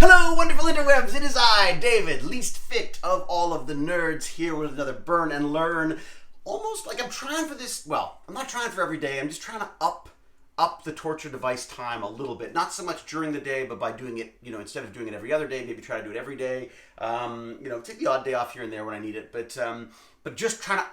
Hello, wonderful interwebs. It is I, David, least fit of all of the nerds, here with another Burn and Learn. Almost like I'm trying for this. Well, I'm not trying for every day. I'm just trying to up the torture device time a little bit. Not so much during the day, but by doing it, instead of doing it every other day, maybe try to do it every day. Take the odd day off here and there when I need it, but just trying to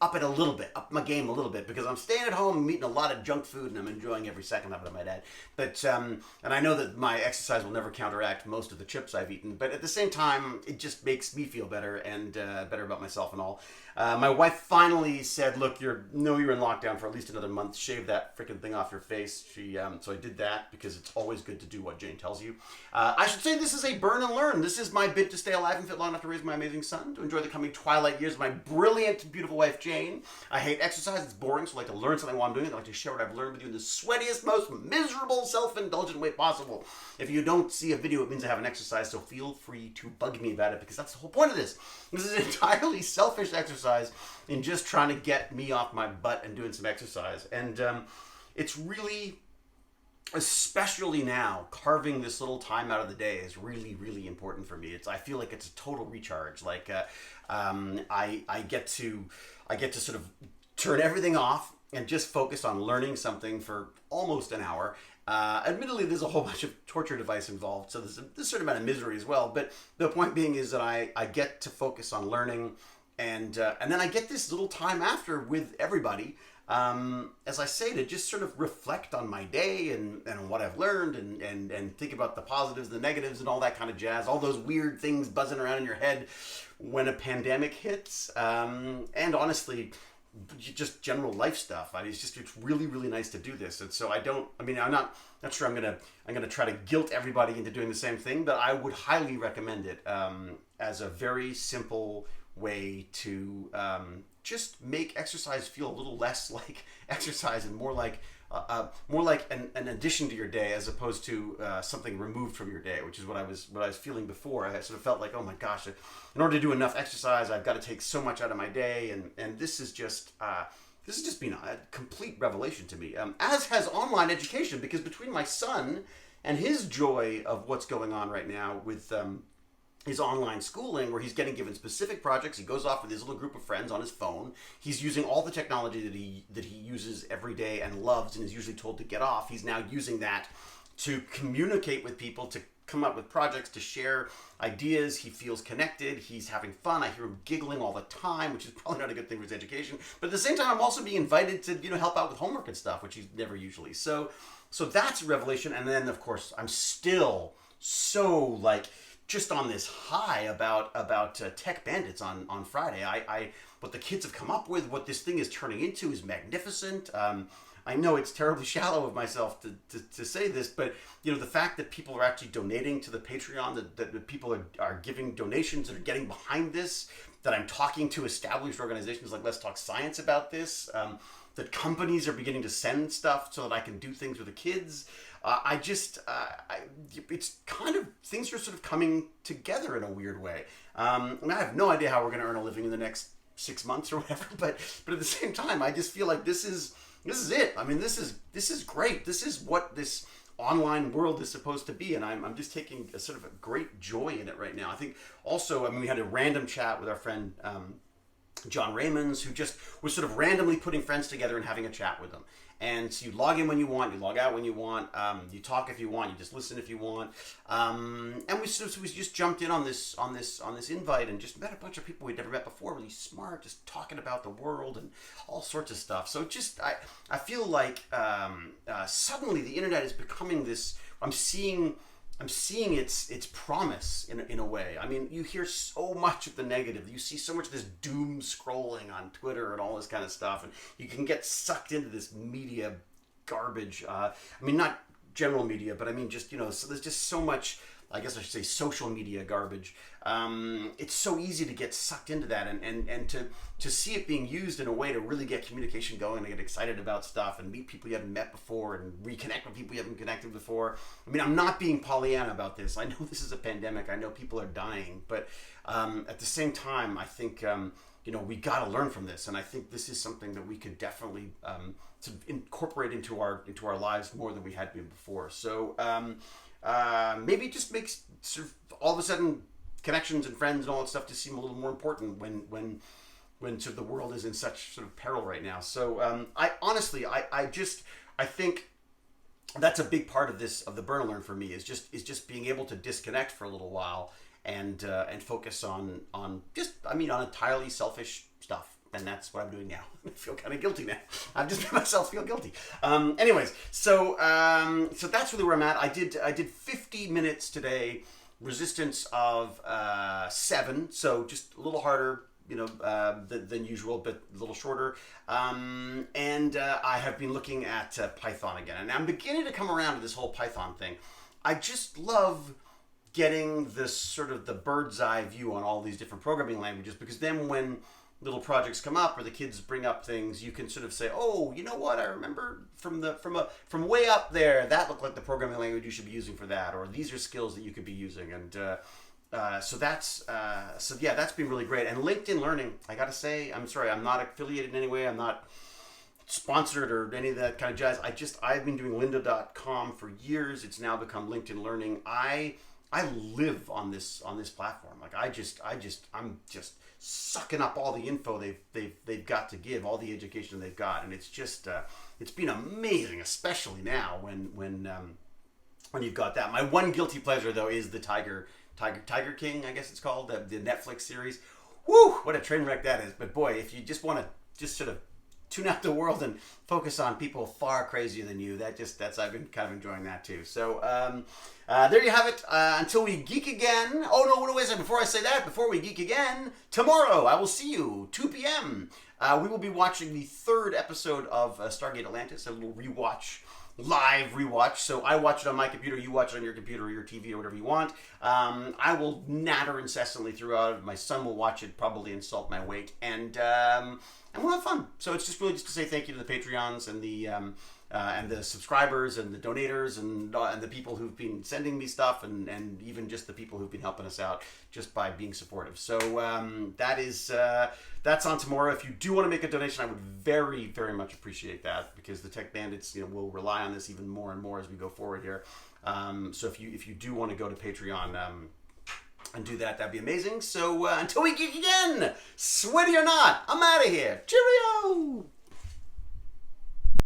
up it a little bit, up my game a little bit, because I'm staying at home, I'm eating a lot of junk food, and I'm enjoying every second of it, I might add. But and I know that my exercise will never counteract most of the chips I've eaten, but at the same time, it just makes me feel better and better about myself and all. My wife finally said, "Look, you're in lockdown for at least another month. Shave that freaking thing off your face." So I did that because it's always good to do what Jane tells you. I should say this is a Burn and Learn. This is my bid to stay alive and fit long enough to raise my amazing son, to enjoy the coming twilight years of my brilliant, beautiful wife, Jane. I hate exercise. It's boring, so I like to learn something while I'm doing it. I like to share what I've learned with you in the sweatiest, most miserable, self-indulgent way possible. If you don't see a video, it means I haven't exercised, so feel free to bug me about it, because that's the whole point of this. This is an entirely selfish exercise in just trying to get me off my butt and doing some exercise. And it's really, especially now, carving this little time out of the day is really, really important for me. I feel like it's a total recharge. Like I get to sort of turn everything off and just focus on learning something for almost an hour. Admittedly, there's a whole bunch of torture device involved, so there's a certain amount of misery as well. But the point being is that I get to focus on learning, and then I get this little time after with everybody, as I say, to just sort of reflect on my day and what I've learned, and think about the positives, the negatives, and all that kind of jazz. All those weird things buzzing around in your head when a pandemic hits, and honestly, just general life stuff. It's really, really nice to do this. And so I'm not sure I'm gonna try to guilt everybody into doing the same thing, but I would highly recommend it as a very simple way to just make exercise feel a little less like exercise and more like an addition to your day, as opposed to something removed from your day, which is what I was feeling before. I sort of felt like, oh my gosh, in order to do enough exercise, I've got to take so much out of my day, and this has just been a complete revelation to me. As has online education, because between my son and his joy of what's going on right now with his online schooling, where he's getting given specific projects. He goes off with his little group of friends on his phone. He's using all the technology that he uses every day and loves, and is usually told to get off. He's now using that to communicate with people, to come up with projects, to share ideas. He feels connected. He's having fun. I hear him giggling all the time, which is probably not a good thing for his education. But at the same time, I'm also being invited to help out with homework and stuff, which he's never usually. So that's a revelation. And then, of course, I'm still so just on this high about Tech Bandits on Friday. What the kids have come up with, what this thing is turning into, is magnificent. I know it's terribly shallow of myself to say this, but the fact that people are actually donating to the Patreon, that people are giving donations, that are getting behind this, that I'm talking to established organizations like Let's Talk Science about this, that companies are beginning to send stuff so that I can do things with the kids. It's kind of, things are sort of coming together in a weird way. I have no idea how we're going to earn a living in the next 6 months or whatever, but at the same time, I just feel like this is it. I mean, this is great. This is what this online world is supposed to be, and I'm just taking a sort of a great joy in it right now. I think also, we had a random chat with our friend John Raymonds, who just was sort of randomly putting friends together and having a chat with them. And so you log in when you want, you log out when you want, you talk if you want, you just listen if you want. And we just jumped in on this invite and just met a bunch of people we'd never met before, really smart, just talking about the world and all sorts of stuff. So I feel like suddenly the internet is becoming this. I'm seeing its promise in a way. I mean, you hear so much of the negative. You see so much of this doom scrolling on Twitter and all this kind of stuff, and you can get sucked into this media garbage. Not general media, but so there's just so much, I guess I should say, social media garbage. It's so easy to get sucked into that, and to see it being used in a way to really get communication going and get excited about stuff and meet people you haven't met before and reconnect with people you haven't connected before. I'm not being Pollyanna about this. I know this is a pandemic. I know people are dying, but at the same time, I think we got to learn from this, and I think this is something that we could definitely sort of incorporate into our lives more than we had been before. So maybe it just makes sort of all of a sudden connections and friends and all that stuff just seem a little more important when sort of the world is in such sort of peril right now. So I honestly, I think that's a big part of the Burn and Learn for me is just being able to disconnect for a little while and focus on entirely selfish stuff. And that's what I'm doing now. I feel kind of guilty now. I've just made myself feel guilty. Anyways, so that's really where I'm at. I did 50 minutes today, resistance of 7, so just a little harder, than usual, but a little shorter. And I have been looking at Python again, and I'm beginning to come around to this whole Python thing. I just love getting this sort of the bird's eye view on all these different programming languages, because then when little projects come up or the kids bring up things, you can sort of say, oh, you know what, I remember from way up there, that looked like the programming language you should be using for that, or these are skills that you could be using. And so that's been really great. And LinkedIn Learning, I gotta say, I'm sorry, I'm not affiliated in any way, I'm not sponsored or any of that kind of jazz. I've been doing lynda.com for years. It's now become LinkedIn Learning. I live on this platform. Like I'm just sucking up all the info they've got to give, all the education they've got, and it's just it's been amazing, especially now when you've got that. My one guilty pleasure though is the Tiger King, I guess it's called, the Netflix series. Woo! What a train wreck that is. But boy, if you just want to just sort of tune out the world and focus on people far crazier than you, that's I've been kind of enjoying that too. So there you have it. Until we geek again. Oh no, wait a second. Before I say that, before we geek again, tomorrow I will see you 2 p.m. We will be watching the 3rd episode of Stargate Atlantis, a little live rewatch. So I watch it on my computer, you watch it on your computer or your TV or whatever you want. I will natter incessantly throughout. My son will watch it, probably insult my weight, and we'll have fun. So it's just really just to say thank you to the Patreons and the subscribers and the donators and the people who've been sending me stuff and even just the people who've been helping us out just by being supportive. So that's on tomorrow. If you do want to make a donation, I would very, very much appreciate that, because the Tech Bandits will rely on this even more and more as we go forward here. So if you do want to go to Patreon and do that, that'd be amazing. So until we geek again, sweaty or not, I'm out of here. Cheerio!